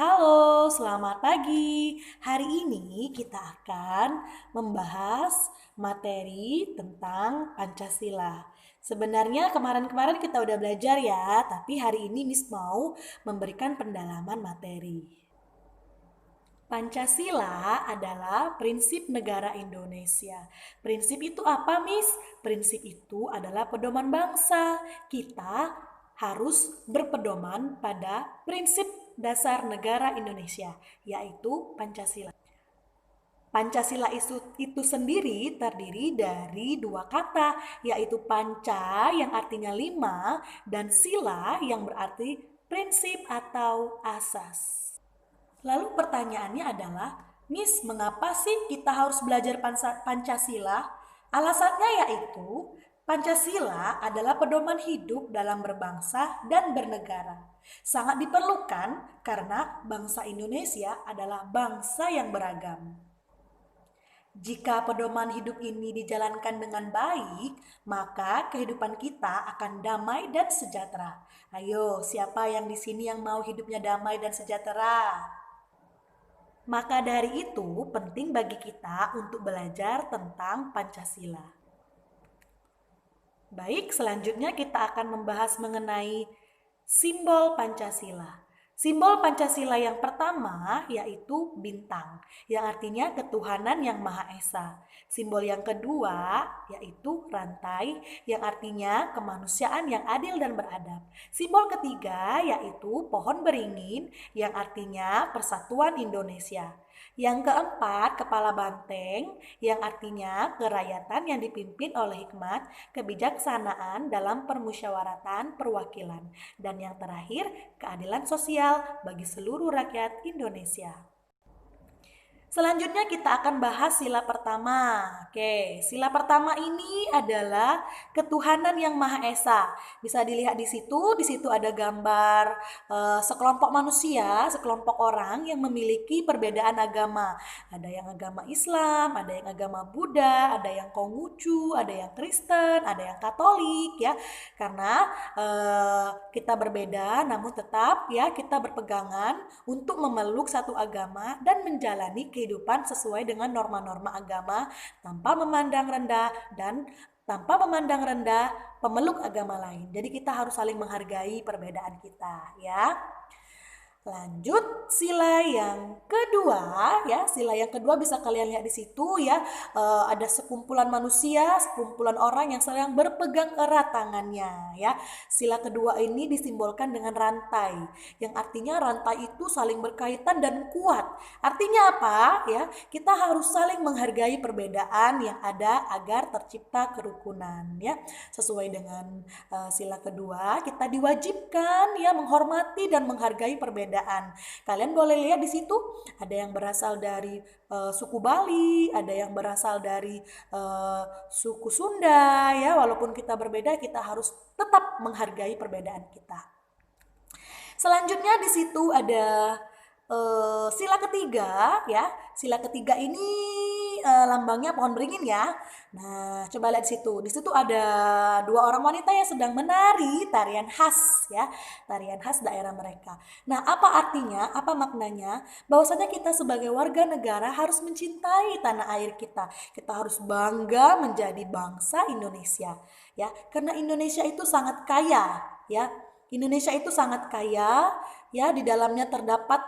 Halo, selamat pagi. Hari ini kita akan membahas materi tentang Pancasila. Sebenarnya kemarin-kemarin kita udah belajar ya, tapi hari ini Miss mau memberikan pendalaman materi. Pancasila adalah prinsip negara Indonesia. Prinsip itu apa, Miss? Prinsip itu adalah pedoman bangsa. Kita harus berpedoman pada prinsip dasar negara Indonesia, yaitu Pancasila. Pancasila itu sendiri terdiri dari dua kata, yaitu panca yang artinya lima dan sila yang berarti prinsip atau asas. Lalu pertanyaannya adalah, Miss, mengapa sih kita harus belajar Pancasila? Alasannya yaitu, Pancasila adalah pedoman hidup dalam berbangsa dan bernegara. Sangat diperlukan karena bangsa Indonesia adalah bangsa yang beragam. Jika pedoman hidup ini dijalankan dengan baik, maka kehidupan kita akan damai dan sejahtera. Ayo, siapa yang di sini yang mau hidupnya damai dan sejahtera? Maka dari itu penting bagi kita untuk belajar tentang Pancasila. Baik, selanjutnya kita akan membahas mengenai simbol Pancasila. Simbol Pancasila yang pertama yaitu bintang, yang artinya ketuhanan yang Maha Esa. Simbol yang kedua yaitu rantai, yang artinya kemanusiaan yang adil dan beradab. Simbol ketiga yaitu pohon beringin, yang artinya persatuan Indonesia. Yang keempat, kepala banteng, yang artinya kerakyatan yang dipimpin oleh hikmat, kebijaksanaan dalam permusyawaratan perwakilan. Dan yang terakhir, keadilan sosial bagi seluruh rakyat Indonesia. Selanjutnya kita akan bahas sila pertama. Oke, sila pertama ini adalah ketuhanan yang Maha Esa. Bisa dilihat di situ ada gambar sekelompok manusia, sekelompok orang yang memiliki perbedaan agama. Ada yang agama Islam, ada yang agama Buddha, ada yang Konghucu, ada yang Kristen, ada yang Katolik ya. Karena kita berbeda namun tetap ya kita berpegangan untuk memeluk satu agama dan menjalani kehidupan sesuai dengan norma-norma agama tanpa memandang rendah pemeluk agama lain. Jadi kita harus saling menghargai perbedaan kita ya. Lanjut sila yang kedua ya, sila yang kedua bisa kalian lihat di situ ya, ada sekumpulan manusia, sekumpulan orang yang sedang berpegang erat tangannya ya. Sila kedua ini disimbolkan dengan rantai, yang artinya rantai itu saling berkaitan dan kuat. Artinya apa ya? Kita harus saling menghargai perbedaan yang ada agar tercipta kerukunan ya. Sesuai dengan sila kedua, kita diwajibkan ya menghormati dan menghargai perbedaan. Kalian boleh lihat di situ ada yang berasal dari suku Bali, ada yang berasal dari suku Sunda ya. Walaupun kita berbeda, kita harus tetap menghargai perbedaan kita. Selanjutnya di situ ada sila ketiga ya. Sila ketiga ini lambangnya pohon beringin ya. Nah, coba lihat di situ. Di situ ada dua orang wanita yang sedang menari tarian khas ya, tarian khas daerah mereka. Nah, apa artinya? Apa maknanya? Bahwasanya kita sebagai warga negara harus mencintai tanah air kita. Kita harus bangga menjadi bangsa Indonesia ya. Karena Indonesia itu sangat kaya ya. Indonesia itu sangat kaya ya, di dalamnya terdapat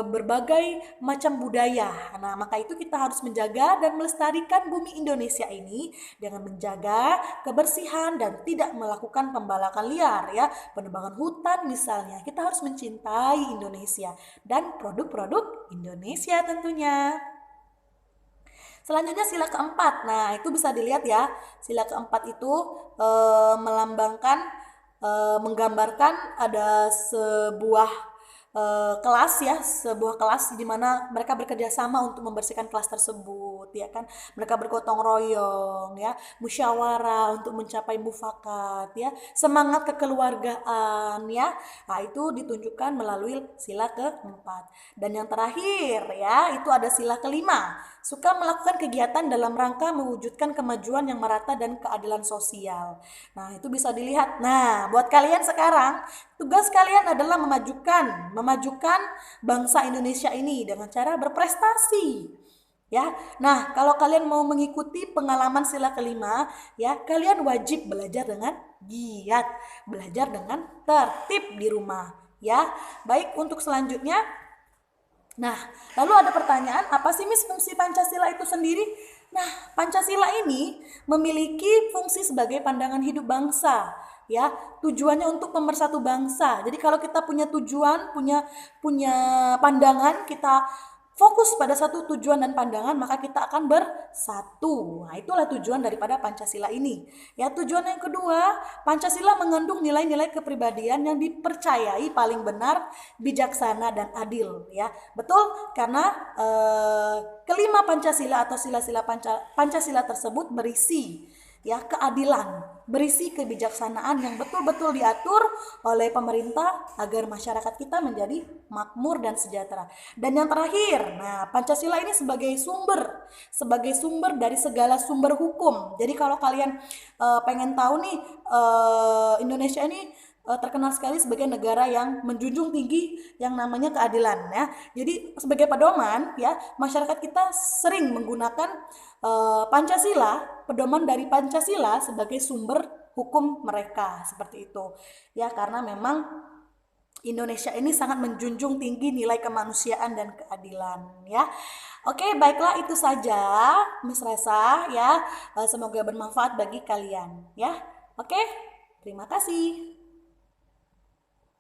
berbagai macam budaya. Nah, maka itu kita harus menjaga dan melestarikan bumi Indonesia ini dengan menjaga kebersihan dan tidak melakukan pembalakan liar ya, penebangan hutan misalnya. Kita harus mencintai Indonesia dan produk-produk Indonesia tentunya. Selanjutnya sila keempat. Nah, itu bisa dilihat ya. Sila keempat itu melambangkan menggambarkan ada sebuah kelas ya, sebuah kelas di mana mereka bekerja sama untuk membersihkan kelas tersebut ya kan. Mereka bergotong royong ya, musyawarah untuk mencapai mufakat ya, semangat kekeluargaan ya. Nah, itu ditunjukkan melalui sila keempat. Dan yang terakhir ya, itu ada sila kelima. Suka melakukan kegiatan dalam rangka mewujudkan kemajuan yang merata dan keadilan sosial. Nah, itu bisa dilihat. Nah, buat kalian sekarang, Tugas kalian adalah memajukan bangsa Indonesia ini dengan cara berprestasi. Ya, nah kalau kalian mau mengikuti pengalaman sila kelima, ya kalian wajib belajar dengan giat, belajar dengan tertib di rumah. Ya, baik untuk selanjutnya. Nah, lalu ada pertanyaan, apa sih Miss fungsi Pancasila itu sendiri? Nah, Pancasila ini memiliki fungsi sebagai pandangan hidup bangsa, ya. Tujuannya untuk pemersatu bangsa. Jadi kalau kita punya tujuan, punya punya pandangan, kita fokus pada satu tujuan dan pandangan, maka kita akan bersatu. Nah, itulah tujuan daripada Pancasila ini. Ya, tujuan yang kedua, Pancasila mengandung nilai-nilai kepribadian yang dipercayai paling benar, bijaksana dan adil, ya. Betul, karena kelima Pancasila atau sila-sila Pancasila tersebut berisi ya keadilan, berisi kebijaksanaan yang betul-betul diatur oleh pemerintah agar masyarakat kita menjadi makmur dan sejahtera. Dan yang terakhir, nah Pancasila ini sebagai sumber dari segala sumber hukum. Jadi kalau kalian pengen tahu nih, Indonesia ini terkenal sekali sebagai negara yang menjunjung tinggi yang namanya keadilan, ya. Jadi sebagai pedoman, ya, masyarakat kita sering menggunakan Pancasila, pedoman dari Pancasila sebagai sumber hukum mereka, seperti itu. Ya, karena memang Indonesia ini sangat menjunjung tinggi nilai kemanusiaan dan keadilan, ya. Oke, baiklah itu saja Miss Resa, ya. Semoga bermanfaat bagi kalian, ya. Oke, terima kasih.